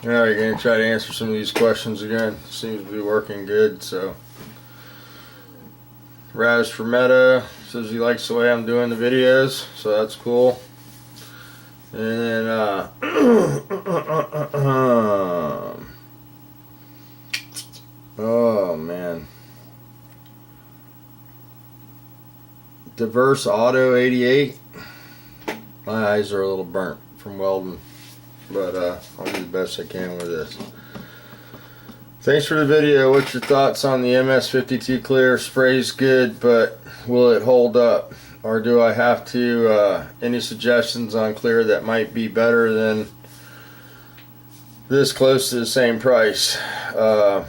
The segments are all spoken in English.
Alright, gonna try to answer some of these questions again. Seems to be working good, so. Raz Fermetta says he likes the way I'm doing the videos, so that's cool. And then, oh man. Diverse Auto 88. My eyes are a little burnt from welding, but I'll do the best I can with this. Thanks for the video. What's your thoughts on the MS52 Clear? Spray's good, but will it hold up? Or do I have to, any suggestions on Clear that might be better than this close to the same price? Well,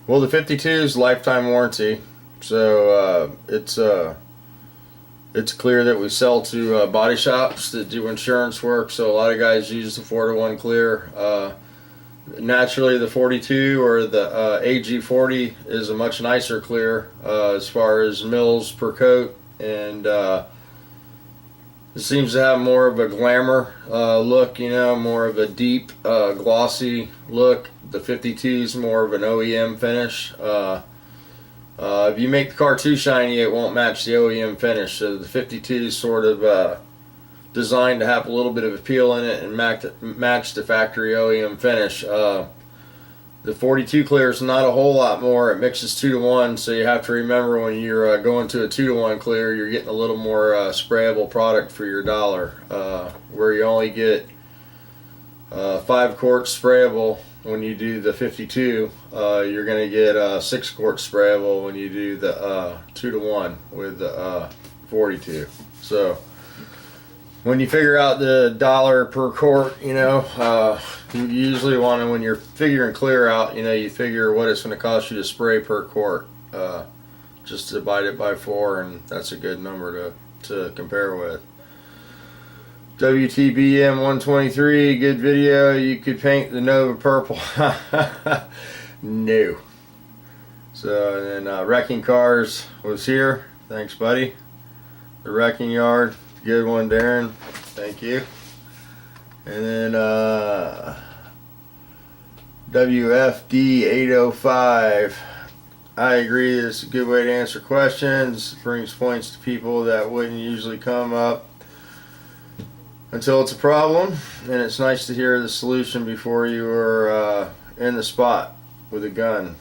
the 52 is lifetime warranty, so it's Clear that we sell to body shops that do insurance work, so a lot of guys use the 4-to-1 Clear. Naturally, the 42 or the AG40 is a much nicer Clear as far as mils per coat, and it seems to have more of a glamour look, you know, more of a deep glossy look. The 52 is more of an OEM finish. If you make the car too shiny, it won't match the OEM finish, so the 52 is sort of designed to have a little bit of appeal in it and match the factory OEM finish. The 42 Clear is not a whole lot more. It mixes 2-to-1, so you have to remember when you're going to a 2-to-1 Clear, you're getting a little more sprayable product for your dollar. Where you only get 5 quarts sprayable when you do the 52, you're going to get 6 quarts sprayable when you do the 2-to-1 with the 42. So when you figure out the dollar per quart, you know, you usually want to, when you're figuring Clear out, you know, you figure what it's going to cost you to spray per quart. Just divide it by 4, and that's a good number to compare with. WTBM 123, good video. You could paint the Nova purple. No. So, and then Wrecking Cars was here. Thanks, buddy. The Wrecking Yard. Good one, Darren. Thank you. And then WFD 805. I agree, it's a good way to answer questions. It brings points to people that wouldn't usually come up until it's a problem, and it's nice to hear the solution before you are in the spot with a gun.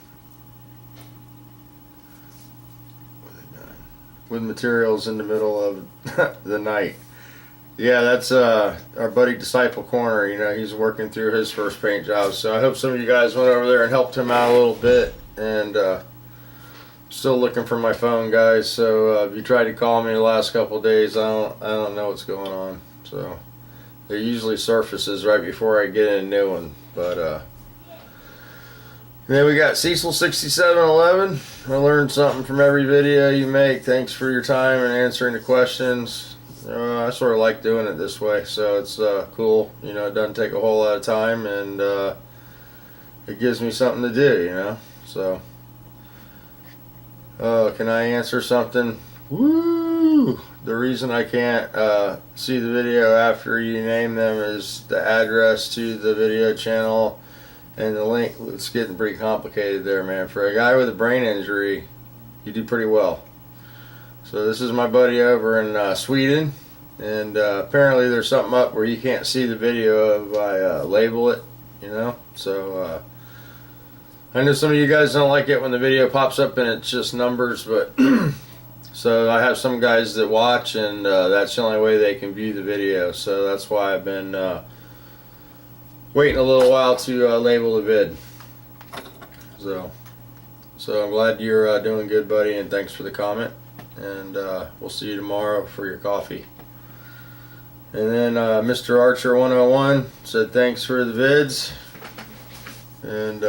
With materials in the middle of the night. Yeah, that's our buddy Disciple Corner. You know, he's working through his first paint job, so I hope some of you guys went over there and helped him out a little bit. And still looking for my phone, guys, so if you tried to call me the last couple of days, I don't know what's going on. So it usually surfaces right before I get in a new one. But then we got Cecil 6711. I learned something from every video you make. Thanks for your time and answering the questions. I sort of like doing it this way, so it's cool. You know, it doesn't take a whole lot of time, and it gives me something to do, you know. So, can I answer something? Woo! The reason I can't see the video after you name them is the address to the video channel and the link. It's getting pretty complicated there, man. For a guy with a brain injury, you do pretty well. So this is my buddy over in Sweden, and apparently there's something up where you can't see the video if I label it, you know. So I know some of you guys don't like it when the video pops up and it's just numbers, but so I have some guys that watch, and that's the only way they can view the video. So that's why I've been waiting a little while to label the vid. So I'm glad you're doing good, buddy, and thanks for the comment. And we'll see you tomorrow for your coffee. And then Mr. Archer 101 said thanks for the vids, and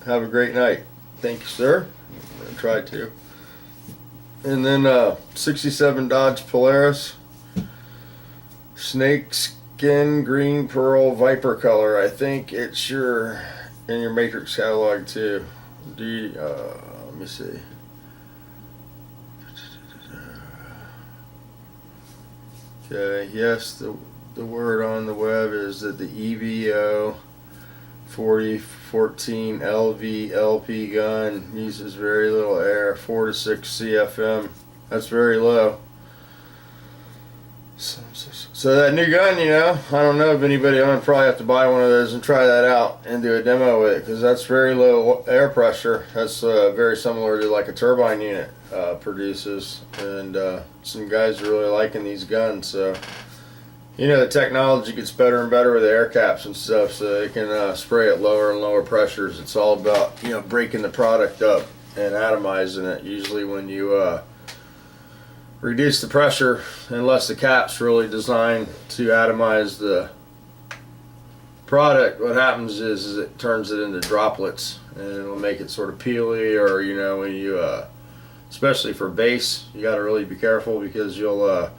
have a great night. Thank you, sir. I tried to. And then 67 Dodge Polaris, snake skin green pearl viper color. I think it's in your Matrix catalog too. Let me see. Okay, yes, the word on the web is that the EVO 4014 LV LP gun uses very little air, 4 to 6 CFM. That's very low. So that new gun, you know, I don't know if anybody, I'm gonna probably have to buy one of those and try that out and do a demo with it, because that's very low air pressure. That's very similar to like a turbine unit produces, and some guys are really liking these guns. So, you know, the technology gets better and better with the air caps and stuff, so they can spray at lower and lower pressures. It's all about, you know, breaking the product up and atomizing it. Usually when you reduce the pressure, unless the cap's really designed to atomize the product, what happens is it turns it into droplets, and it'll make it sort of peely, or, you know, when you especially for base, you got to really be careful, because you'll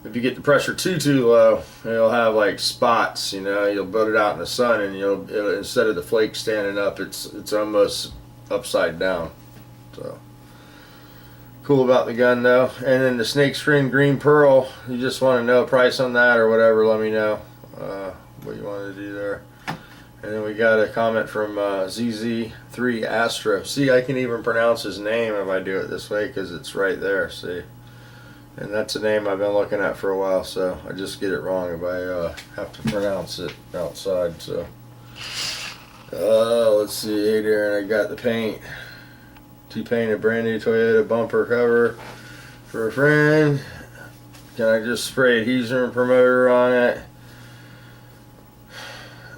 if you get the pressure too low, you'll have like spots, you know, you'll put it out in the sun, and it'll, instead of the flake standing up, it's almost upside down. So cool about the gun though. And then the Snake Screen Green Pearl, you just want to know a price on that or whatever, let me know what you want to do there. And then we got a comment from ZZ3 Astra. See, I can even pronounce his name if I do it this way, because it's right there, see. And that's a name I've been looking at for a while, so I just get it wrong if I have to pronounce it outside. So let's see. Hey Darren, I got the paint to paint a brand new Toyota bumper cover for a friend. Can I just spray adhesive and promoter on it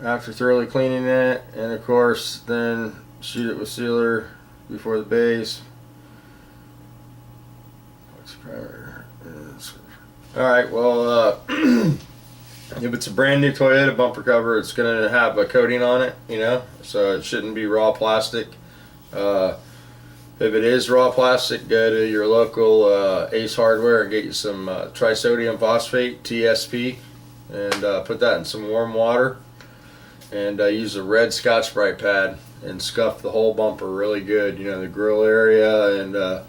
after thoroughly cleaning it, and of course then shoot it with sealer before the base? Alright, well, if it's a brand new Toyota bumper cover, it's going to have a coating on it, you know, so it shouldn't be raw plastic. If it is raw plastic, go to your local Ace Hardware and get you some trisodium phosphate, TSP, and put that in some warm water, and use a red Scotch-Brite pad and scuff the whole bumper really good, you know, the grill area, and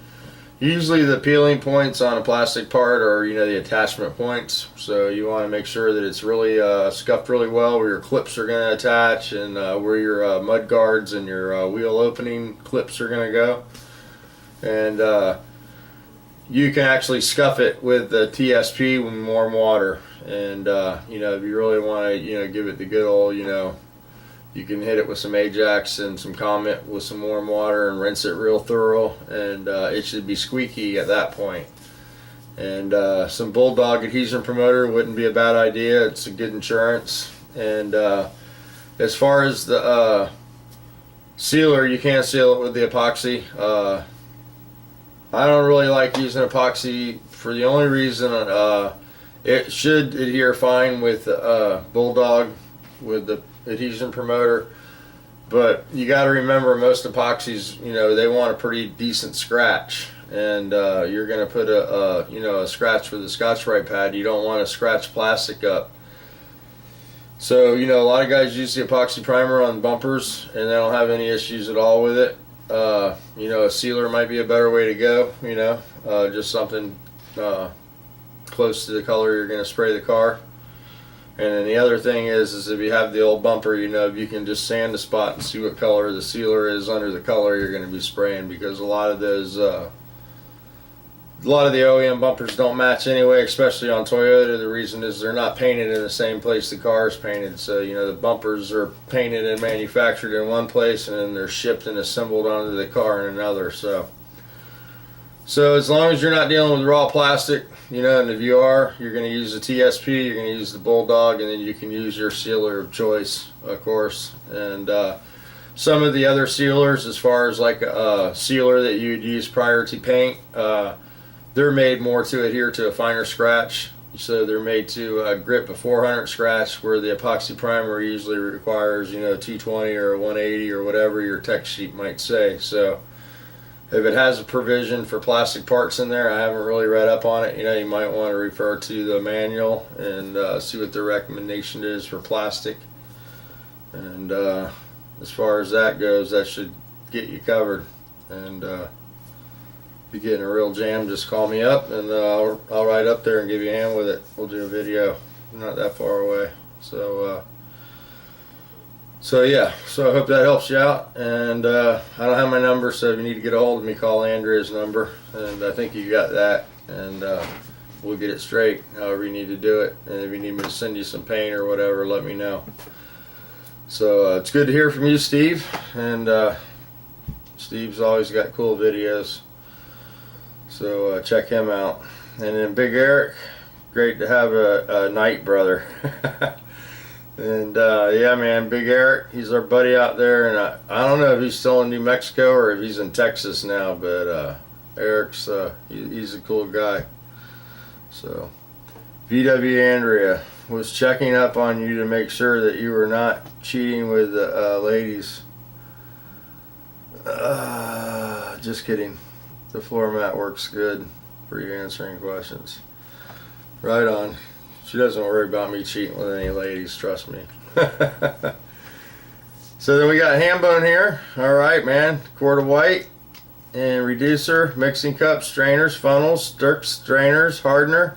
usually the peeling points on a plastic part are, you know, the attachment points, so you want to make sure that it's really scuffed really well where your clips are going to attach, and where your mud guards and your wheel opening clips are going to go. And you can actually scuff it with the TSP in warm water, and you know, if you really want to, you know, give it the good old, you know, you can hit it with some Ajax and some Comet with some warm water and rinse it real thorough, and it should be squeaky at that point. And some Bulldog adhesion promoter wouldn't be a bad idea. It's a good insurance. And as far as the sealer, you can't seal it with the epoxy. I don't really like using epoxy for the only reason it should adhere fine with Bulldog with the adhesion promoter, but you got to remember most epoxies, you know, they want a pretty decent scratch, and you're going to put a scratch with a Scotch-Brite pad. You don't want to scratch plastic up. So, you know, a lot of guys use the epoxy primer on bumpers and they don't have any issues at all with it. You know, a sealer might be a better way to go, you know, just something close to the color you're going to spray the car. And then the other thing is if you have the old bumper, you know, you can just sand the spot and see what color the sealer is under the color you're going to be spraying, because a lot of those, a lot of the OEM bumpers don't match anyway, especially on Toyota. The reason is they're not painted in the same place the car is painted. So, you know, the bumpers are painted and manufactured in one place, and then they're shipped and assembled onto the car in another. So as long as you're not dealing with raw plastic, you know, and if you are, you're going to use the TSP, you're going to use the Bulldog, and then you can use your sealer of choice, of course. And some of the other sealers, as far as like a sealer that you'd use prior to paint, they're made more to adhere to a finer scratch. So they're made to grip a 400 scratch, where the epoxy primer usually requires, you know, 220 or 180 or whatever your tech sheet might say. So if it has a provision for plastic parts in there, I haven't really read up on it. You know, you might want to refer to the manual and see what the recommendation is for plastic. And as far as that goes, that should get you covered. And if you're getting a real jam, just call me up, and I'll ride up there and give you a hand with it. We'll do a video. not that far away. So yeah, so I hope that helps you out. And I don't have my number, so if you need to get a hold of me, call Andrea's number, and I think you got that. And we'll get it straight, however you need to do it. And if you need me to send you some paint or whatever, let me know. So it's good to hear from you, Steve. And Steve's always got cool videos, so check him out. And then Big Eric, great to have a night brother. And yeah, man, Big Eric, he's our buddy out there, and I don't know if he's still in New Mexico or if he's in Texas now, but Eric's he's a cool guy. So VW Andrea was checking up on you to make sure that you were not cheating with the ladies. Just kidding. The floor mat works good for you answering questions. Right on. She doesn't worry about me cheating with any ladies, trust me. So then we got Hambone here. Alright, man. Quart of white and reducer, mixing cups, strainers, funnels, Dirks, strainers, hardener.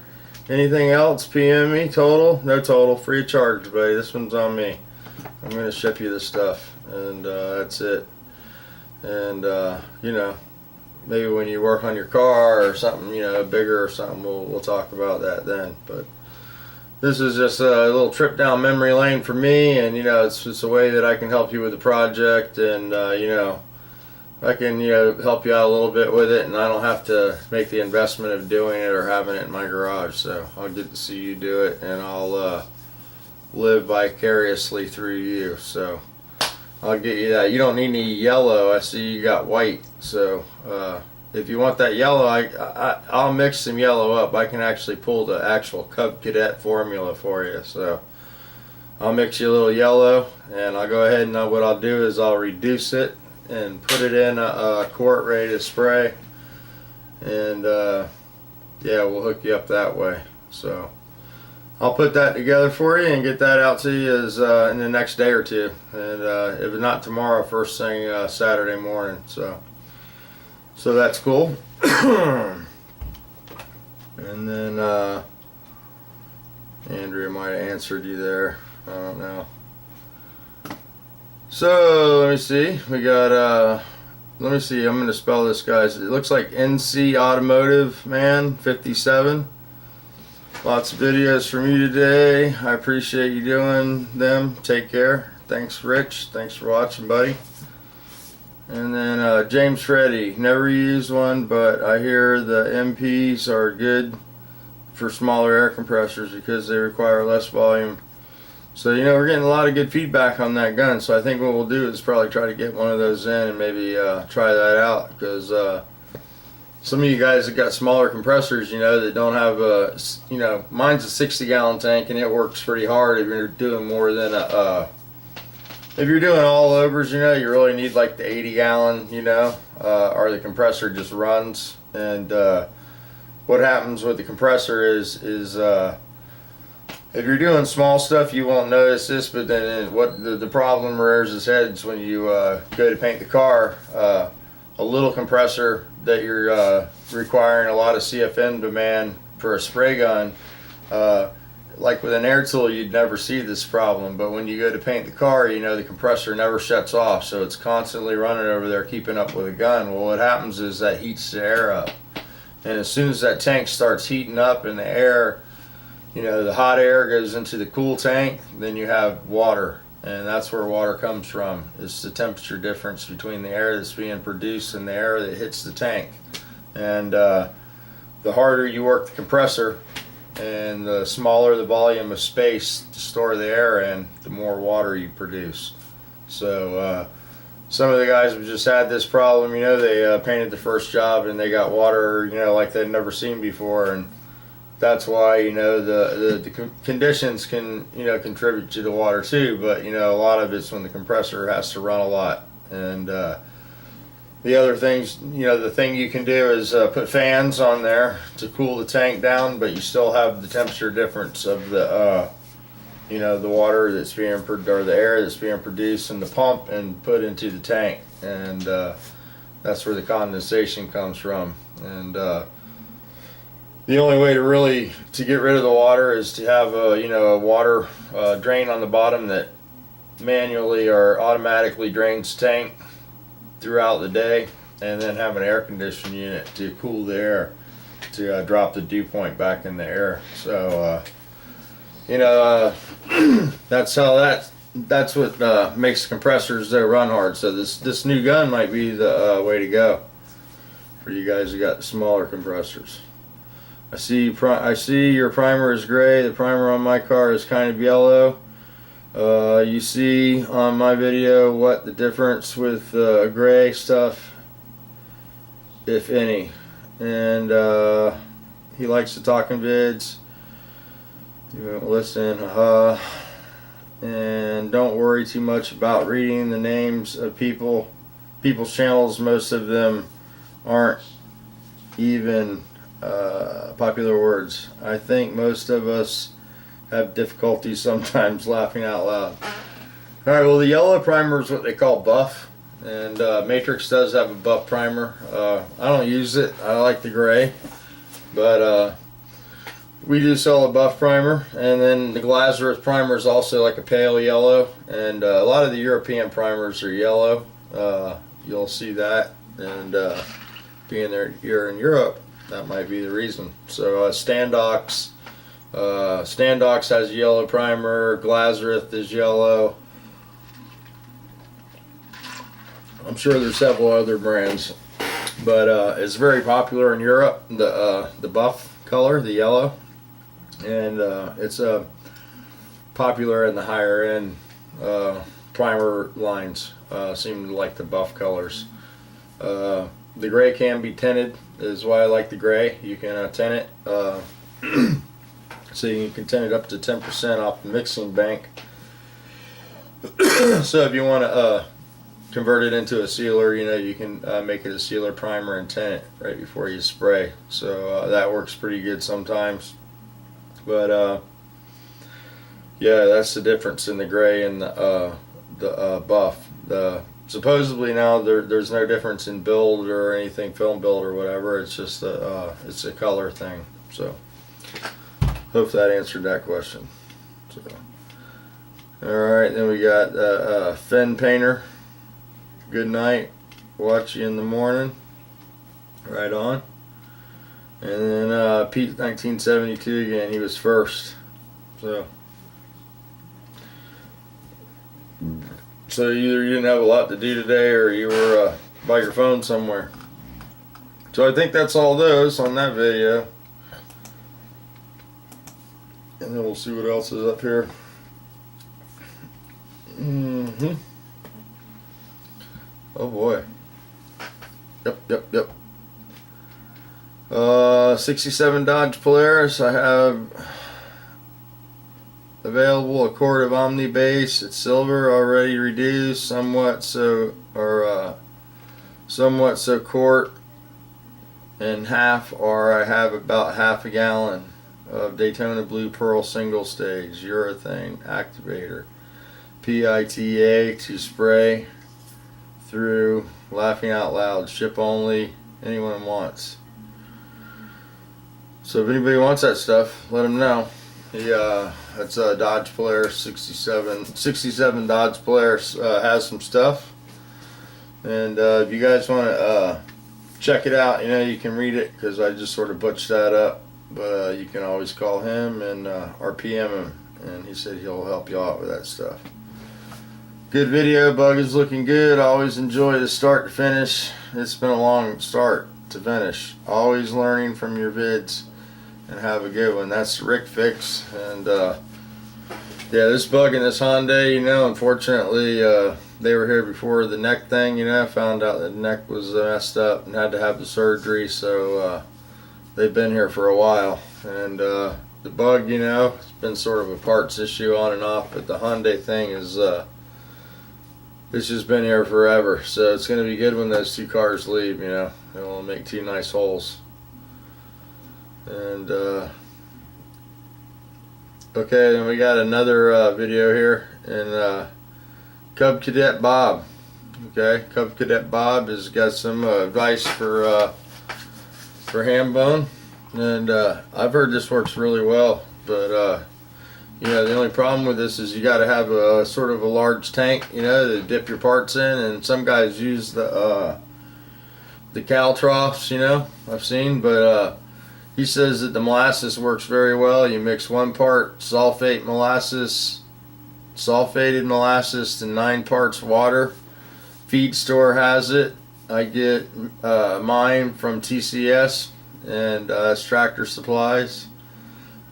Anything else, PM me. Total? No total. Free of charge, buddy. This one's on me. I'm going to ship you this stuff. And that's it. And, you know, maybe when you work on your car or something, you know, bigger or something, we'll talk about that then. But this is just a little trip down memory lane for me, and you know, it's just a way that I can help you with the project, and you know, I can, you know, help you out a little bit with it, and I don't have to make the investment of doing it or having it in my garage. So I'll get to see you do it, and I'll live vicariously through you. So I'll get you that. You don't need any yellow. I see you got white. So if you want that yellow, I'll mix some yellow up. I can actually pull the actual Cub Cadet formula for you. So I'll mix you a little yellow, and I'll go ahead and what I'll do is I'll reduce it and put it in a quart ready to spray. And yeah, we'll hook you up that way. So I'll put that together for you and get that out to you as in the next day or two. And if not tomorrow, first thing Saturday morning. So that's cool. And then Andrea might have answered you there. I don't know. So let me see. We got let me see. I'm going to spell this, guys. It looks like NC Automotive Man 57. Lots of videos from you today. I appreciate you doing them. Take care. Thanks, Rich. Thanks for watching, buddy. And then James Freddy, never used one, but I hear the MPs are good for smaller air compressors because they require less volume. So, you know, we're getting a lot of good feedback on that gun. So I think what we'll do is probably try to get one of those in and maybe try that out, because some of you guys that got smaller compressors, you know, that don't have a, you know, mine's a 60-gallon tank and it works pretty hard if you're doing more than a if you're doing all overs, you know, you really need like the 80-gallon, you know, or the compressor just runs. And what happens with the compressor is if you're doing small stuff, you won't notice this, but then what the problem rears its head is when you go to paint the car. A little compressor that you're requiring a lot of CFM demand for a spray gun, like with an air tool, you'd never see this problem, but when you go to paint the car, you know, the compressor never shuts off, so it's constantly running over there keeping up with the gun. Well, what happens is that heats the air up, and as soon as that tank starts heating up and the air, you know, the hot air goes into the cool tank, then you have water, and that's where water comes from. It's the temperature difference between the air that's being produced and the air that hits the tank. And the harder you work the compressor, and the smaller the volume of space to store the air in, the more water you produce. So some of the guys have just had this problem, you know, they painted the first job and they got water, you know, like they'd never seen before, and that's why, you know, the conditions can, you know, contribute to the water too, but you know, a lot of it's when the compressor has to run a lot. And the other things, you know, the thing you can do is put fans on there to cool the tank down, but you still have the temperature difference of the, you know, the water that's being, or the air that's being produced in the pump and put into the tank. And that's where the condensation comes from. And the The only way to get rid of the water is to have a water drain on the bottom that manually or automatically drains tank throughout the day, and then have an air conditioning unit to cool the air to drop the dew point back in the air. So that's what makes compressors run hard. So this new gun might be the way to go for you guys who got smaller compressors. I see your primer is gray. The primer on my car is kind of yellow. You see on my video what the difference with gray stuff, if any. And he likes to talk in vids. You won't listen, and don't worry too much about reading the names of people's channels. Most of them aren't even popular words. I think most of us have difficulty sometimes laughing out loud. Alright, well, the yellow primer is what they call buff, and Matrix does have a buff primer. I don't use it. I like the gray, but we do sell a buff primer. And then the Glazerith primer is also like a pale yellow, and a lot of the European primers are yellow. You'll see that, and being there here in Europe, that might be the reason. So Standox has a yellow primer. Glazerith is yellow. I'm sure there's several other brands, but it's very popular in Europe, the buff color, the yellow, and it's popular in the higher end primer lines. Seem to like the buff colors. The gray can be tinted, is why I like the gray. You can tint it, so you can tint it up to 10% off the mixing bank. So if you want to convert it into a sealer, you can make it a sealer primer and tint it right before you spray. So that works pretty good sometimes. But yeah, that's the difference in the gray and the buff. Supposedly now there's no difference in build or anything, film build or whatever. It's just it's a color thing. So hope that answered that question. So, all right, then we got Fen Painter. Good night. Watch you in the morning. Right on. And then Pete 1972 again. He was first. So either you didn't have a lot to do today, or you were by your phone somewhere. So I think that's all those on that video. And then we'll see what else is up here. Oh boy. Yep. 67 Dodge Polaris. I have available a quart of Omni base. It's silver, already reduced, somewhat so quart and half, or I have about half a gallon of Daytona Blue Pearl single stage urethane activator, PITA, to spray through. Laughing out loud. Ship only. Anyone wants. So if anybody wants that stuff, let them know. That's a Dodge Polaris 67 Dodge Polaris has some stuff, and if you guys want to check it out, you can read it, because I just sort of butched that up, but you can always call him and RPM him, and he said he'll help you out with that stuff. Good video. Bug is looking good. Always enjoy the start to finish. It's been a long start to finish. Always learning from your vids. And have a good one. That's Rick Fix. And yeah, this Bug and this Hyundai, unfortunately they were here before the neck thing. Found out that the neck was messed up and had to have the surgery, so they've been here for a while. And the Bug, it's been sort of a parts issue on and off, but the Hyundai thing is it's just been here forever. So it's going to be good when those two cars leave. They'll make two nice holes. And okay, then we got another video here, and Cub Cadet Bob. Okay, Cub Cadet Bob has got some advice for ham bone. and I've heard this works really well. But the only problem with this is you got to have a sort of a large tank, to dip your parts in, and some guys use the cow troughs, I've seen, but he says that the molasses works very well. You mix 1 part sulfated molasses to 9 parts water. Feed store has it. I get mine from TCS, and it's Tractor Supplies.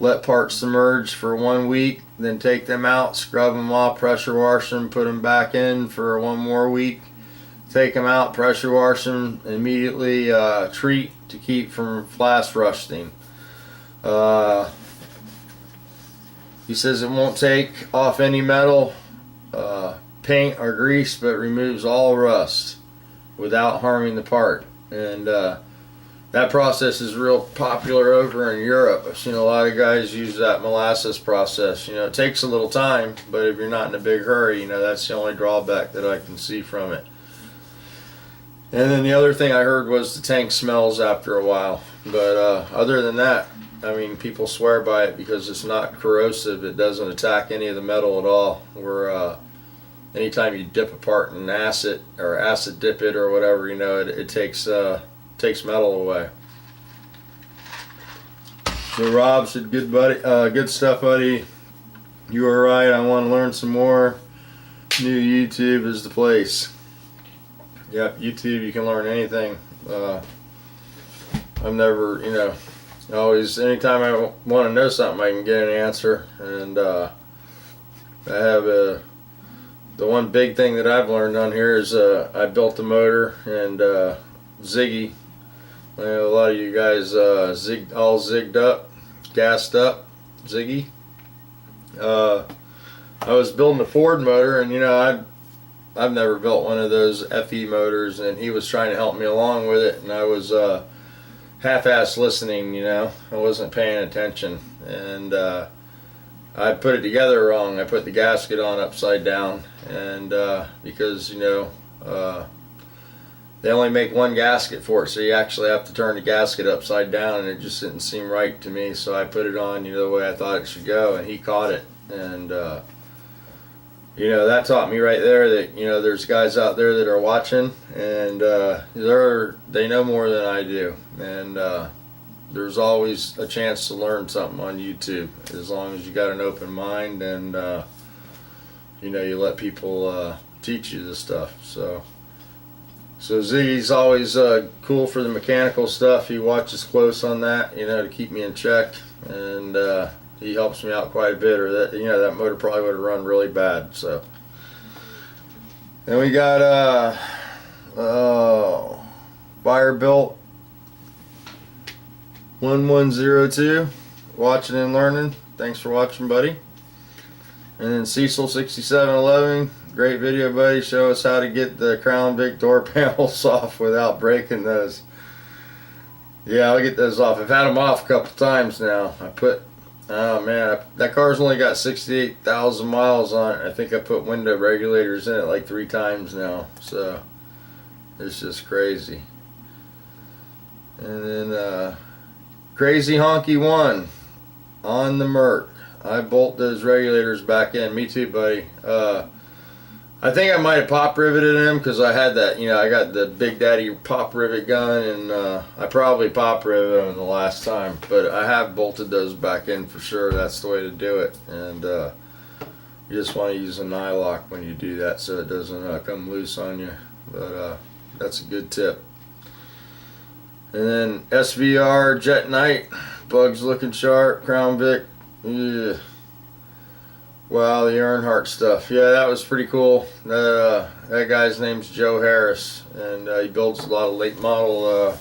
Let parts submerge for 1 week, then take them out, scrub them off, pressure wash them, put them back in for 1 more week. Take them out, pressure wash them, immediately treat to keep from flash rusting. He says it won't take off any metal, paint, or grease, but removes all rust without harming the part. And that process is real popular over in Europe. I've seen a lot of guys use that molasses process. It takes a little time, but if you're not in a big hurry, that's the only drawback that I can see from it. And then the other thing I heard was the tank smells after a while. But other than that, people swear by it because it's not corrosive. It doesn't attack any of the metal at all. Where anytime you dip a part in acid or acid dip it or whatever, it takes metal away. So Rob said, good stuff, buddy. You were right. I want to learn some more. New YouTube is the place. Yep, YouTube, you can learn anything. I'm never, always, anytime I want to know something, I can get an answer. And I have the one big thing that I've learned on here is I built the motor, and Ziggy, a lot of you guys all zigged up, gassed up, Ziggy. I was building a Ford motor, and I've never built one of those FE motors, and he was trying to help me along with it, and I was half-assed listening, I wasn't paying attention, and I put it together wrong. I put the gasket on upside down, and because they only make 1 gasket for it, so you actually have to turn the gasket upside down, and it just didn't seem right to me, so I put it on the way I thought it should go, and he caught it, and that taught me right there that there's guys out there that are watching, and they know more than I do, and there's always a chance to learn something on YouTube as long as you got an open mind, and you let people teach you this stuff. So Ziggy's always cool for the mechanical stuff. He watches close on that, to keep me in check, and he helps me out quite a bit, or that motor probably would have run really bad. So then we got Firebuilt 1102 watching and learning. Thanks for watching, buddy. And then Cecil 6711, great video, buddy. Show us how to get the Crown Vic door panels off without breaking those. Yeah, I'll get those off. I've had them off a couple times now. Oh man, that car's only got 68,000 miles on it. I think I put window regulators in it like 3 times now. So it's just crazy. And then Crazy Honky 1 on the Merc. I bolt those regulators back in. Me too, buddy. I think I might have pop riveted them because I had that, I got the Big Daddy pop rivet gun, and I probably pop riveted them the last time, but I have bolted those back in for sure. That's the way to do it, and you just want to use a nylock when you do that so it doesn't come loose on you, but that's a good tip. And then SVR Jet Knight, bugs looking sharp, Crown Vic. Yeah. Wow, the Earnhardt stuff. Yeah, that was pretty cool. That guy's name's Joe Harris, and he builds a lot of late model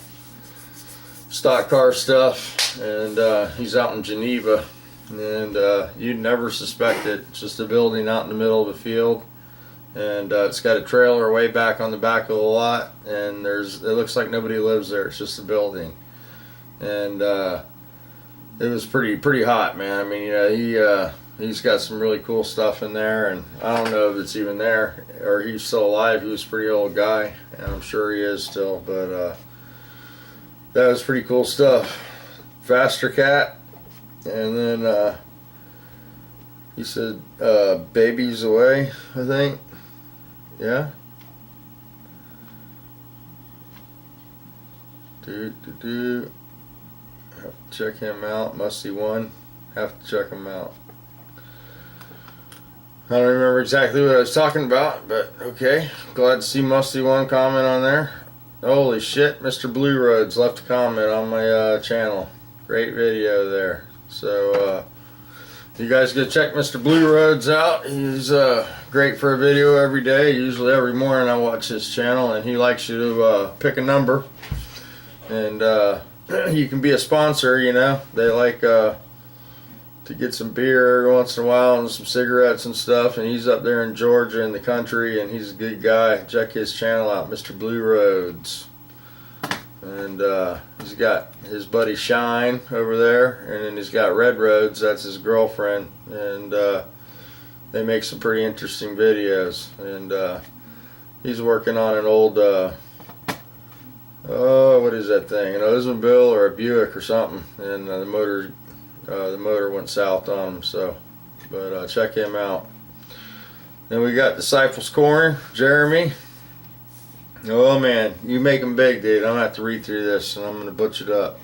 stock car stuff, and he's out in Geneva, and you'd never suspect it. It's just a building out in the middle of the field, and it's got a trailer way back on the back of the lot, and it looks like nobody lives there. It's just a building, and it was pretty hot, man. I mean, he's got some really cool stuff in there, and I don't know if it's even there or he's still alive. He was a pretty old guy, and I'm sure he is still, but that was pretty cool stuff. Faster Cat, and then he said Babies Away, I think. Yeah. Have to check him out. Musty One. Have to check him out. I don't remember exactly what I was talking about, but okay. Glad to see Musty One comment on there. Holy shit, Mr. Blue Roads left a comment on my channel. Great video there. So you guys go check Mr. Blue Roads out. He's great for a video every day. Usually every morning I watch his channel, and he likes you to pick a number. And you can be a sponsor, you know. They like to get some beer every once in a while and some cigarettes and stuff. And he's up there in Georgia in the country, and he's a good guy. Check his channel out, Mr. Blue Roads. And he's got his buddy Shine over there, and then he's got Red Roads, that's his girlfriend. And they make some pretty interesting videos. And he's working on an old what is that thing? An Oldsmobile or a Buick or something, and the motor went south on him. So, but check him out. Then we got Disciples Corner, Jeremy. Oh man, you make them big, dude. I'm gonna have to read through this, and I'm gonna butcher it up.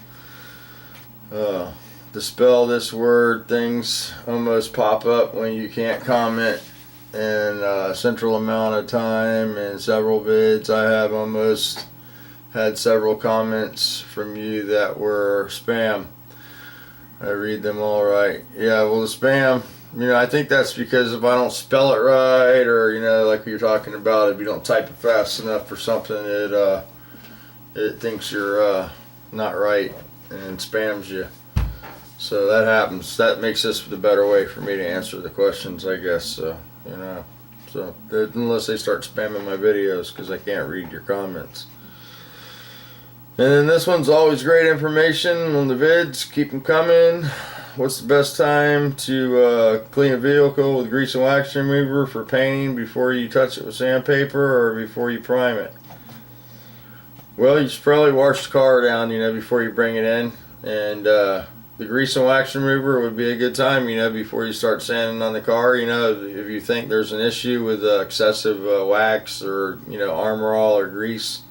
To spell this word, things almost pop up when you can't comment in a central amount of time. In several vids, I have almost had several comments from you that were spam. I read them all right. Yeah, well, the spam, you know, I think that's because if I don't spell it right, or, you know, like you're talking about, if you don't type it fast enough for something, it thinks you're not right and spams you. So that happens. That makes this the better way for me to answer the questions, I guess. So, you know, so unless they start spamming my videos, because I can't read your comments. And then this one's always great information on the vids. Keep them coming. What's the best time to clean a vehicle with grease and wax remover for painting before you touch it with sandpaper or before you prime it? Well, you should probably wash the car down, you know, before you bring it in. And the grease and wax remover would be a good time, you know, before you start sanding on the car. You know, if you think there's an issue with excessive wax or, you know, Armor All or grease.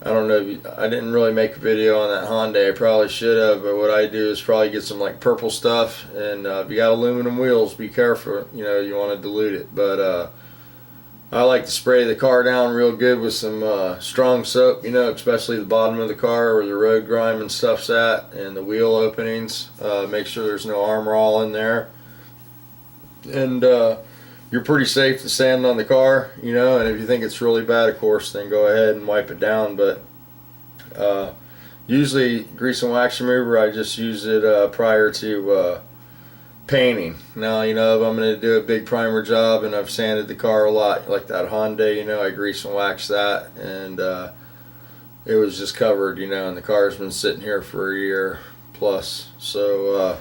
I don't know, I didn't really make a video on that Hyundai. I probably should have, but what I do is probably get some like purple stuff, and if you got aluminum wheels, be careful, you know, you want to dilute it. But I like to spray the car down real good with some strong soap, you know, especially the bottom of the car where the road grime and stuff's at, and the wheel openings. Make sure there's no Armor All in there. And you're pretty safe to sand on the car, you know, and if you think it's really bad, of course, then go ahead and wipe it down. But usually grease and wax remover, I just use it prior to painting. Now, you know, if I'm going to do a big primer job and I've sanded the car a lot, like that Hyundai, you know, I grease and wax that, and it was just covered, you know, and the car's been sitting here for a year plus. So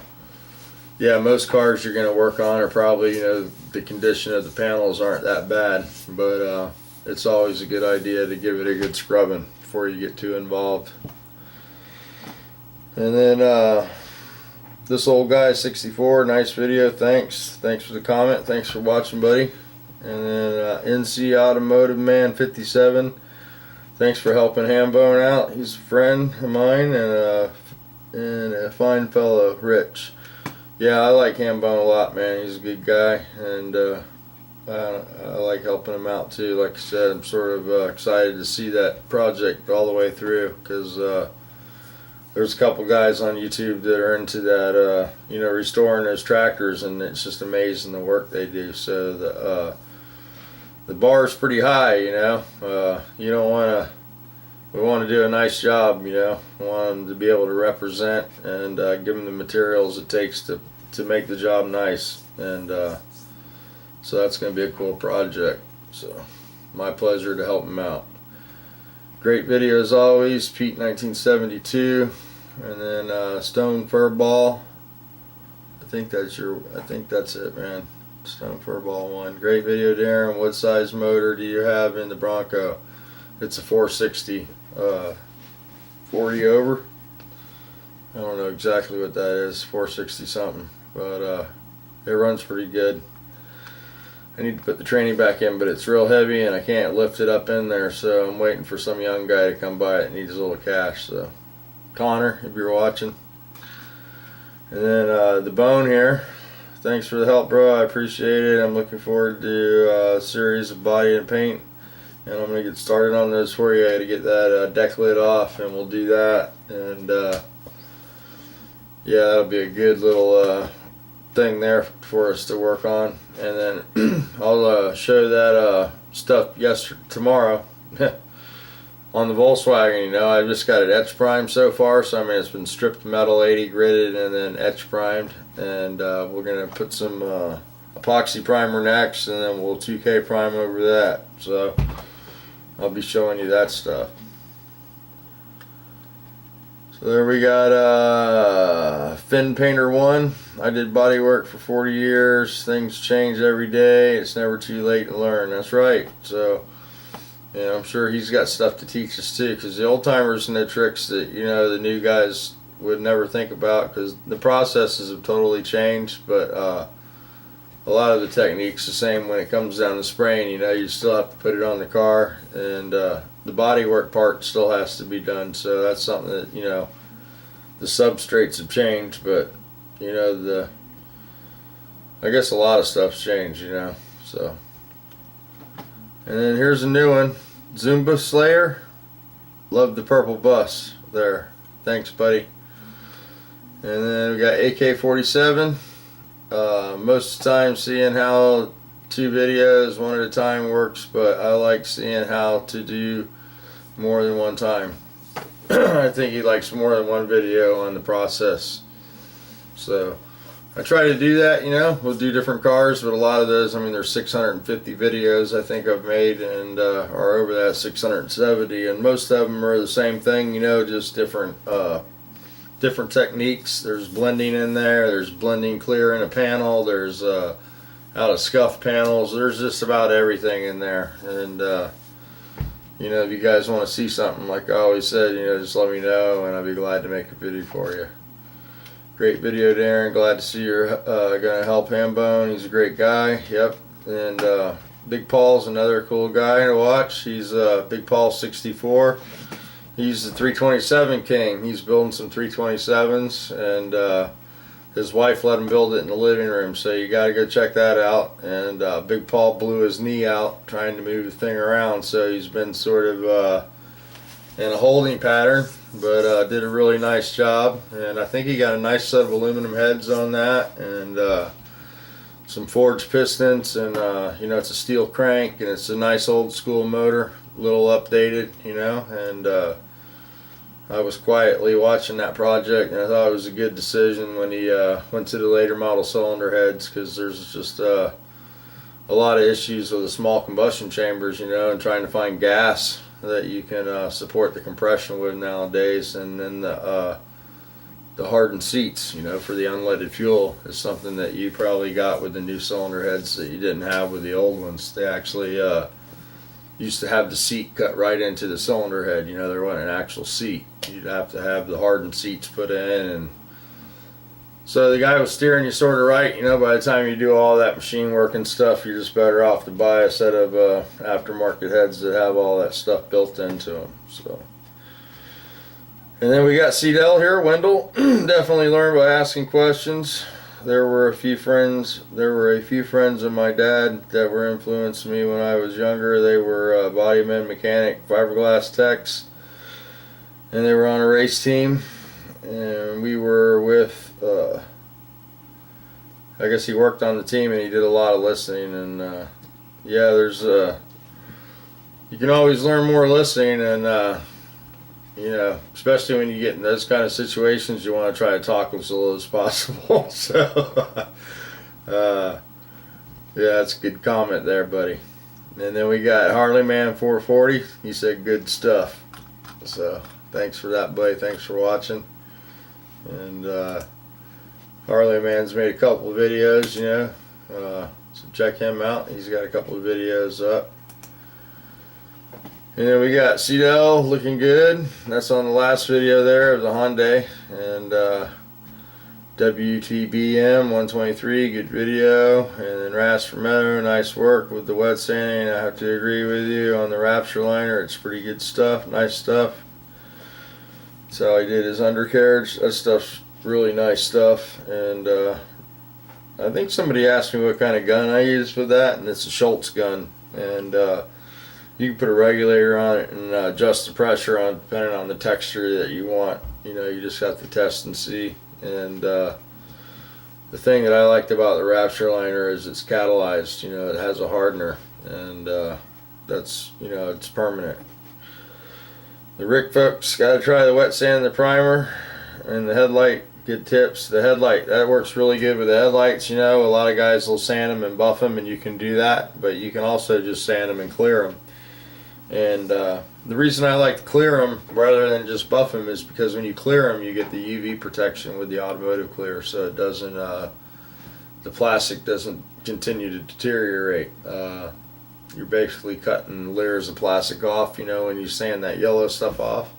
yeah, most cars you're going to work on are probably, you know, the condition of the panels aren't that bad, but it's always a good idea to give it a good scrubbing before you get too involved. And then this old guy 64, nice video, thanks for the comment, thanks for watching, buddy. And then NC Automotive Man 57, thanks for helping Hambone out. He's a friend of mine and a fine fellow, Rich. Yeah, I like Hambone a lot, man. He's a good guy, and I like helping him out too. Like I said, I'm sort of excited to see that project all the way through, because there's a couple guys on YouTube that are into that, you know, restoring those tractors, and it's just amazing the work they do. So the bar's pretty high, you know. You don't want to. We want to do a nice job, you know. We want them to be able to represent and give them the materials it takes to make the job nice. And so that's going to be a cool project. So my pleasure to help them out. Great video as always, Pete 1972. And then Stone Furball. I think that's it, man. Stone Furball 1. Great video, Darren. What size motor do you have in the Bronco? It's a 460. 40 over. I don't know exactly what that is, 460 something, but it runs pretty good. I need to put the training back in, but it's real heavy and I can't lift it up in there, so I'm waiting for some young guy to come by it and needs a little cash. So Connor, if you're watching. And then the bone here, thanks for the help, bro. I appreciate it. I'm looking forward to a series of body and paint, and I'm gonna get started on those for you. I gotta get that deck lid off, and we'll do that. And yeah, that'll be a good little thing there for us to work on. And then I'll show that stuff tomorrow on the Volkswagen. You know, I just got it etch primed so far, so I mean it's been stripped metal 80 gridded and then etch primed, and we're gonna put some epoxy primer next, and then we'll 2K prime over that. So I'll be showing you that stuff. So there we got Fin Painter 1. I did body work for 40 years. Things change every day. It's never too late to learn. That's right. So, yeah, I'm sure he's got stuff to teach us too, because the old timers know tricks that, you know, the new guys would never think about, because the processes have totally changed. But a lot of the techniques the same when it comes down to spraying. You know, you still have to put it on the car, and the body work part still has to be done. So that's something that, you know, the substrates have changed, but you know, I guess a lot of stuff's changed, you know. So, and then here's a new one, Zumba Slayer. Love the purple bus there. Thanks, buddy. And then we got AK-47. Most of the time seeing how 2 videos one at a time works, but I like seeing how to do more than one time. I think he likes more than one video on the process. So I try to do that, you know. We'll do different cars, but a lot of those, I mean, there's 650 videos I think I've made, and are over that 670, and most of them are the same thing, you know, just different different techniques. There's blending in there, there's blending clear in a panel, there's out of scuff panels, there's just about everything in there. And you know, if you guys want to see something, like I always said, you know, just let me know and I'll be glad to make a video for you. Great video, Darren. Glad to see you're going to help Hambone. He's a great guy. Yep. And Big Paul's another cool guy to watch. He's Big Paul 64. He's the 327 king. He's building some 327s, and his wife let him build it in the living room, so you got to go check that out. And Big Paul blew his knee out trying to move the thing around, so he's been sort of in a holding pattern, but did a really nice job. And I think he got a nice set of aluminum heads on that, and some forged pistons, and you know, it's a steel crank, and it's a nice old school motor, a little updated, you know. And I was quietly watching that project, and I thought it was a good decision when he went to the later model cylinder heads, because there's just a lot of issues with the small combustion chambers, you know, and trying to find gas that you can support the compression with nowadays. And then the hardened seats, you know, for the unleaded fuel is something that you probably got with the new cylinder heads that you didn't have with the old ones. They actually used to have the seat cut right into the cylinder head. You know, there wasn't an actual seat. You'd have to have the hardened seats put in, and so the guy was steering you sort of right. You know, by the time you do all that machine work and stuff, you're just better off to buy a set of aftermarket heads that have all that stuff built into them. So, and then we got Cedel here, Wendell. Definitely learn by asking questions. There were a few friends of my dad that were influencing me when I was younger. They were bodymen, mechanic, fiberglass techs, and they were on a race team. And we were with, I guess he worked on the team, and he did a lot of listening. And yeah, there's you can always learn more listening, and you know, especially when you get in those kind of situations, you want to try to talk as little as possible. So yeah, that's a good comment there, buddy. And then we got Harley Man 440. He said good stuff. So thanks for that, buddy. Thanks for watching. And Harley Man's made a couple of videos, you know, so check him out. He's got a couple of videos up. And then we got CDL looking good. That's on the last video there of the Hyundai. And WTBM 123, good video. And then Raspermeadow, nice work with the wet sanding. I have to agree with you on the Rapture liner. It's pretty good stuff, nice stuff. That's how I did his undercarriage. That stuff's really nice stuff. And I think somebody asked me what kind of gun I use for that, and it's a Schultz gun. And you can put a regulator on it and adjust the pressure on depending on the texture that you want. You know, you just have to test and see. And the thing that I liked about the Rapture liner is it's catalyzed. You know, it has a hardener, and that's, you know, it's permanent. The Rick folks got to try the wet sand, the primer, and the headlight. Good tips. The headlight, that works really good with the headlights. You know, a lot of guys will sand them and buff them, and you can do that, but you can also just sand them and clear them. And the reason I like to clear them rather than just buff them is because when you clear them, you get the UV protection with the automotive clear, so it doesn't, the plastic doesn't continue to deteriorate. You're basically cutting layers of plastic off, you know, when you sand that yellow stuff off.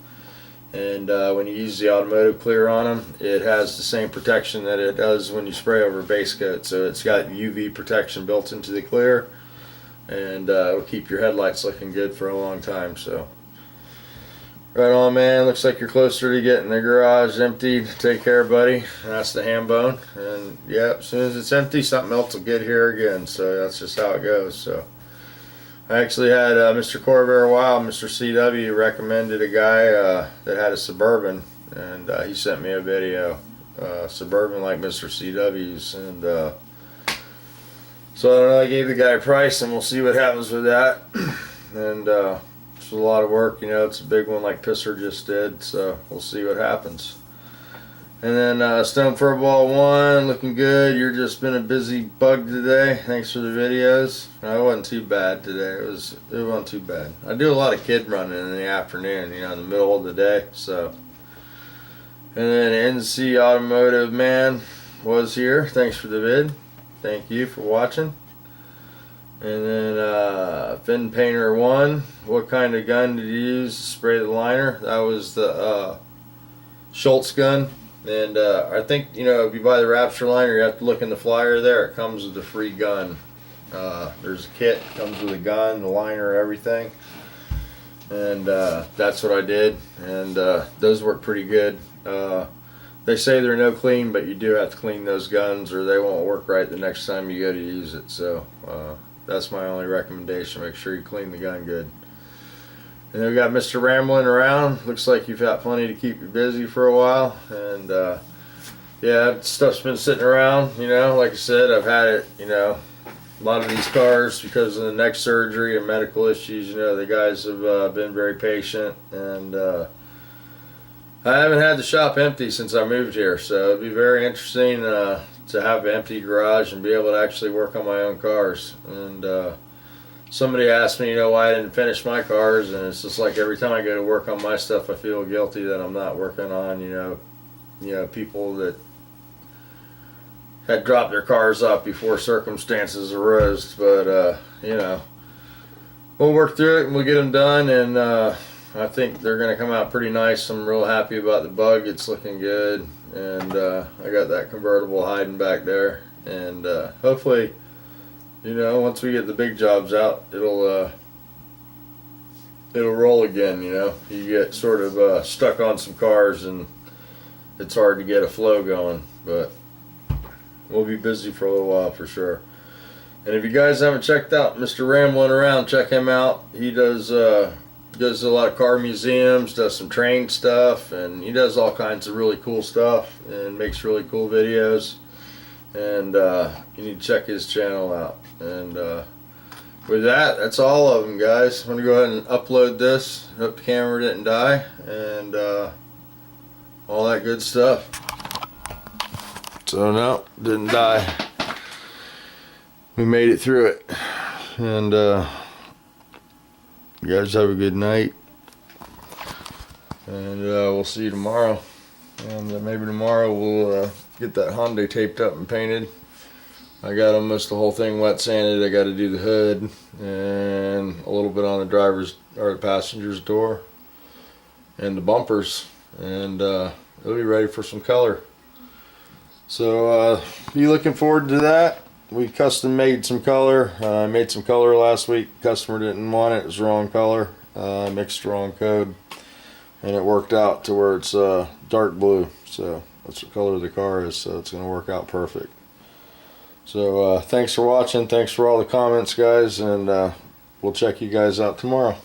And when you use the automotive clear on them, it has the same protection that it does when you spray over base coat. So it's got UV protection built into the clear, and it'll keep your headlights looking good for a long time. So right on, man. Looks like you're closer to getting the garage emptied. Take care, buddy. And that's the ham bone. And yeah, as soon as it's empty, something else will get here again. So that's just how it goes. So I actually had Mr. Corvair a while. Mr. CW recommended a guy that had a Suburban, and he sent me a video. Suburban like Mr. CW's, and so I don't know, I gave the guy a price, and we'll see what happens with that. And it's a lot of work, you know, it's a big one like Pisser just did, so we'll see what happens. And then Stone Furball 1, looking good. You're just been a busy bug today. Thanks for the videos. No, it wasn't too bad today. It wasn't too bad. I do a lot of kid running in the afternoon, you know, in the middle of the day. So, and then NC Automotive Man was here. Thanks for the vid. Thank you for watching. And then Fin Painter 1. What kind of gun did you use to spray the liner? That was the Schultz gun. And I think, you know, if you buy the Rapture liner, you have to look in the flyer there. It comes with a free gun. There's a kit, comes with a gun, the liner, everything. And that's what I did. And those work pretty good. They say they're no clean, but you do have to clean those guns or they won't work right the next time you go to use it. So that's my only recommendation. Make sure you clean the gun good. And then we got Mr. Rambling Around. Looks like you've got plenty to keep you busy for a while. And yeah, stuff's been sitting around, you know. Like I said, I've had it, you know, a lot of these cars because of the neck surgery and medical issues, you know, the guys have been very patient. And I haven't had the shop empty since I moved here. So it'd be very interesting to have an empty garage and be able to actually work on my own cars. And somebody asked me, you know, why I didn't finish my cars, and it's just like every time I go to work on my stuff, I feel guilty that I'm not working on, you know, people that had dropped their cars off before circumstances arose. But you know, we'll work through it and we'll get them done, and I think they're going to come out pretty nice. I'm real happy about the bug. It's looking good, and I got that convertible hiding back there, and hopefully, you know, once we get the big jobs out, it'll roll again. You know, you get sort of stuck on some cars and it's hard to get a flow going, but we'll be busy for a little while for sure. And if you guys haven't checked out Mr. Rambling Around, check him out. He does a lot of car museums, does some train stuff, and he does all kinds of really cool stuff and makes really cool videos. And you need to check his channel out. And with that, that's all of them, guys. I'm going to go ahead and upload this. Hope the camera didn't die, and all that good stuff. So no, didn't die. We made it through it. And you guys have a good night. And we'll see you tomorrow. And maybe tomorrow we'll get that Hyundai taped up and painted. I got almost the whole thing wet sanded. I got to do the hood and a little bit on the driver's or the passenger's door and the bumpers, and it'll be ready for some color. So be looking forward to that. We custom made some color. I made some color last week. Customer didn't want it. It was the wrong color. Mixed the wrong code, and it worked out to where it's dark blue. So that's what color the car is. So it's going to work out perfect. So thanks for watching. Thanks for all the comments, guys, and we'll check you guys out tomorrow.